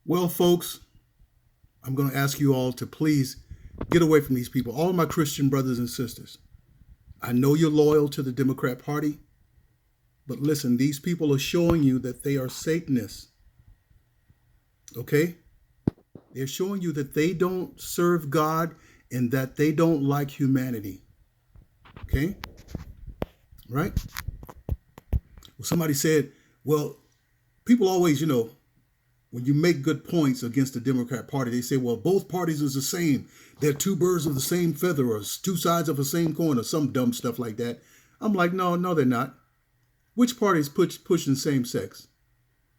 Well, folks, I'm going to ask you all to please get away from these people. All my Christian brothers and sisters, I know you're loyal to the Democrat Party, but listen, these people are showing you that they are Satanists. Okay? They're showing you that they don't serve God and that they don't like humanity. Okay? Right? Well, somebody said, well, people always, when you make good points against the Democrat Party, they say, well, both parties is the same. They're two birds of the same feather, or two sides of the same coin, or some dumb stuff like that. I'm like, no, they're not. Which party is pushing same sex?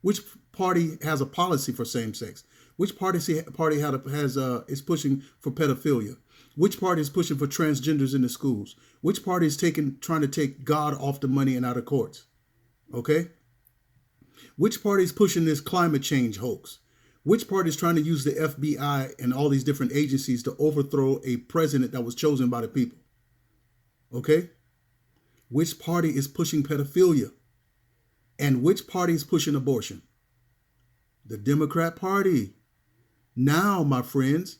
Which party has a policy for same sex? Which party is pushing for pedophilia? Which party is pushing for transgenders in the schools? Which party is trying to take God off the money and out of courts? Okay? Which party is pushing this climate change hoax? Which party is trying to use the FBI and all these different agencies to overthrow a president that was chosen by the people? Okay? Which party is pushing pedophilia? And which party is pushing abortion? The Democrat Party. Now, my friends,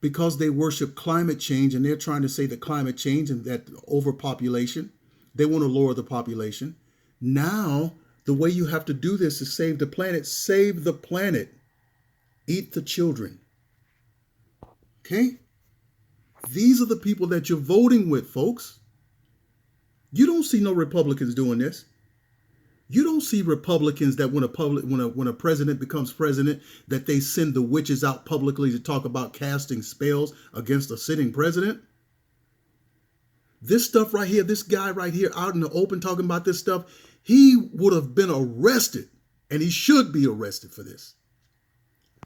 because they worship climate change and they're trying to say that climate change and that overpopulation, they want to lower the population. Now, the way you have to do this is save the planet. Save the planet. Eat the children. Okay? These are the people that you're voting with, folks. You don't see no Republicans doing this. You don't see Republicans that when a president becomes president, that they send the witches out publicly to talk about casting spells against a sitting president. This stuff right here, this guy right here out in the open talking about this stuff, he would have been arrested, and he should be arrested for this.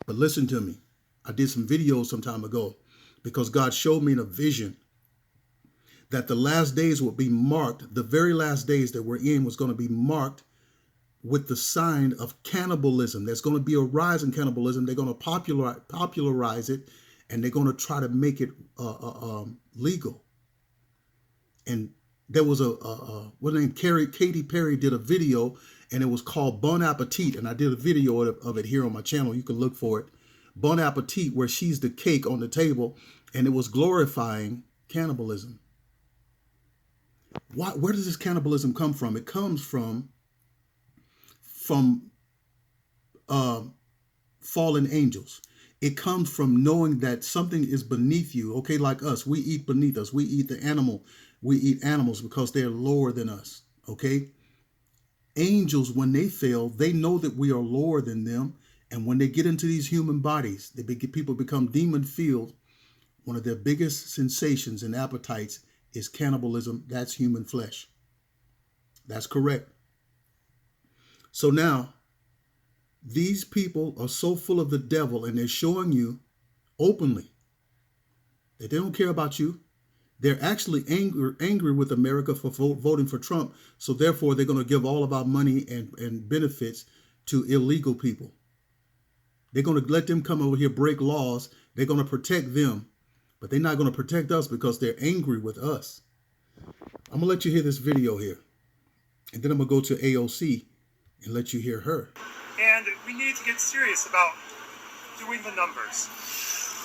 But listen to me. I did some videos some time ago because God showed me in a vision that the last days would be marked. The very last days that we're in was going to be marked with the sign of cannibalism. There's going to be a rise in cannibalism. They're going to popularize it, and they're going to try to make it legal. And there was Katy Perry did a video, and it was called Bon Appetit. And I did a video of it here on my channel. You can look for it. Bon Appetit, where she's the cake on the table, and it was glorifying cannibalism. Where does this cannibalism come from? It comes from fallen angels. It comes from knowing that something is beneath you. Okay, like us, we eat beneath us. We eat the animal. We eat animals because they're lower than us. Okay, angels, when they fail, they know that we are lower than them, and when they get into these human bodies, people become demon-filled. One of their biggest sensations and appetites is cannibalism. That's human flesh. That's correct. So now, these people are so full of the devil, and they're showing you openly that they don't care about you. They're actually angry with America for voting for Trump. So therefore, they're going to give all of our money and benefits to illegal people. They're going to let them come over here, break laws. They're going to protect them. But they're not going to protect us because they're angry with us. I'm going to let you hear this video here. And then I'm going to go to AOC and let you hear her. And we need to get serious about doing the numbers.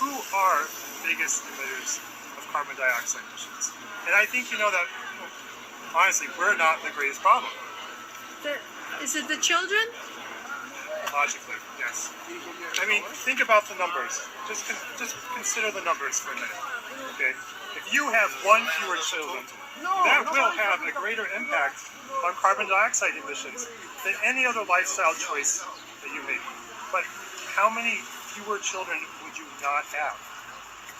Who are the biggest emitters of carbon dioxide emissions? And I think you know that, honestly, we're not the greatest problem. Is it the children? Logically, yes. I mean, think about the numbers. Just consider the numbers for a minute. Okay? If you have one fewer children, that will have a greater impact on carbon dioxide emissions than any other lifestyle choice that you make. But how many fewer children would you not have?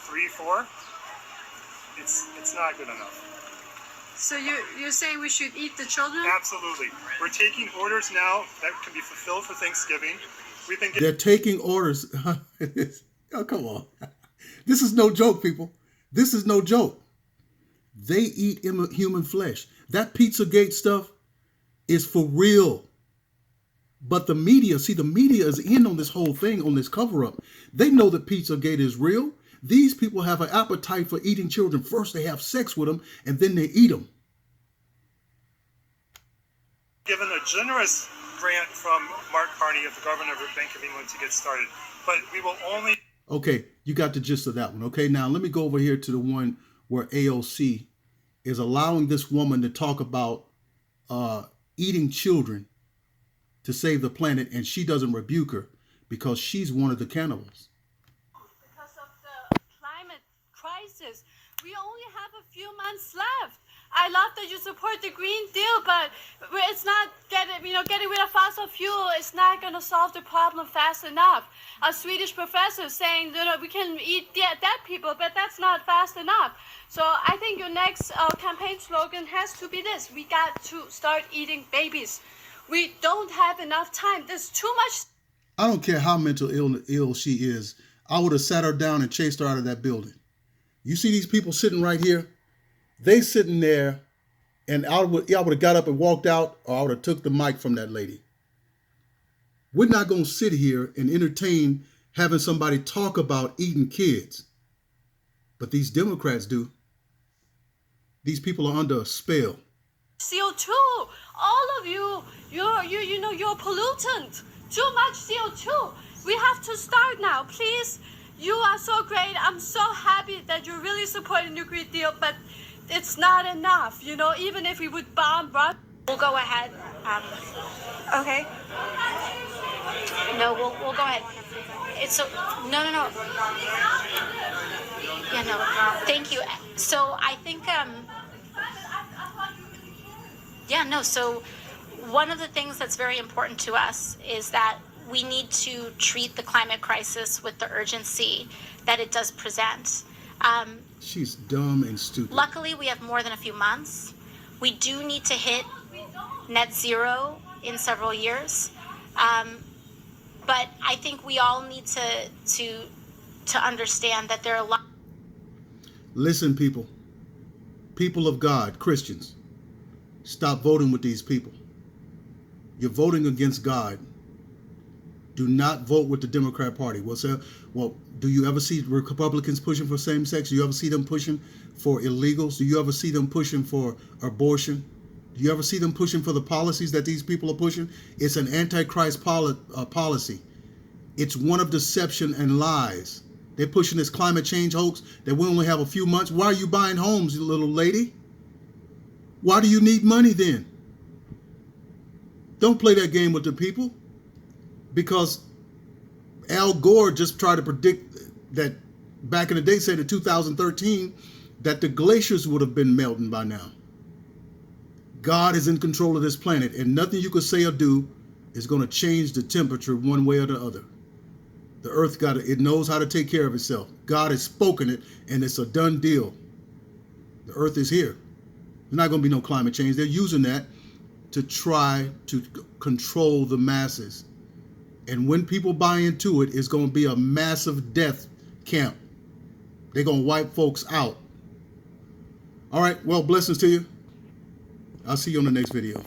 3, 4? It's not good enough. So you're saying we should eat the children? Absolutely. We're taking orders now that can be fulfilled for Thanksgiving. They're taking orders. Oh, come on. This is no joke, people. This is no joke. They eat human flesh. That Pizzagate stuff is for real. But the media is in on this whole thing, on this cover-up. They know that Pizzagate is real. These people have an appetite for eating children. First, they have sex with them, and then they eat them. Given a generous grant from Mark Carney, of the governor of the Bank of England, to get started. But we will only... Okay, you got the gist of that one. Okay, now let me go over here to the one where AOC is allowing this woman to talk about eating children to save the planet, and she doesn't rebuke her because she's one of the cannibals. Because of the climate crisis, we only have a few months left. I love that you support the Green Deal, but it's not getting rid of fossil fuel. It's not going to solve the problem fast enough. A Swedish professor saying, we can eat dead people, but that's not fast enough. So I think your next campaign slogan has to be this: we got to start eating babies. We don't have enough time. There's too much. I don't care how mental ill she is. I would have sat her down and chased her out of that building. You see these people sitting right here? They sitting there, and I would have got up and walked out, or I would have took the mic from that lady. We're not going to sit here and entertain having somebody talk about eating kids. But these Democrats do. These people are under a spell. CO2, all of you, you're a pollutant. Too much CO2. We have to start now, please. You are so great. I'm so happy that you're really supporting the Green Deal, but it's not enough. Even if we would bomb Russia, we'll go ahead. Okay. No, we'll go ahead. No. Yeah, no. Thank you. So I think so one of the things that's very important to us is that we need to treat the climate crisis with the urgency that it does present. She's dumb and stupid. Luckily, we have more than a few months. We do need to hit net zero in several years. But I think we all need to understand that there are a lot. Listen, people of God, Christians, stop voting with these people. You're voting against God. Do not vote with the Democrat Party. Well, do you ever see Republicans pushing for same-sex? Do you ever see them pushing for illegals? Do you ever see them pushing for abortion? Do you ever see them pushing for the policies that these people are pushing? It's an antichrist policy. It's one of deception and lies. They're pushing this climate change hoax that we only have a few months. Why are you buying homes, you little lady? Why do you need money then? Don't play that game with the people. Because Al Gore just tried to predict that back in the day, said in 2013, that the glaciers would have been melting by now. God is in control of this planet, and nothing you could say or do is going to change the temperature one way or the other. The earth it knows how to take care of itself. God has spoken it, and it's a done deal. The earth is here. There's not going to be no climate change. They're using that to try to control the masses. And when people buy into it, it's going to be a massive death camp. They're going to wipe folks out. All right. Well, blessings to you. I'll see you on the next video.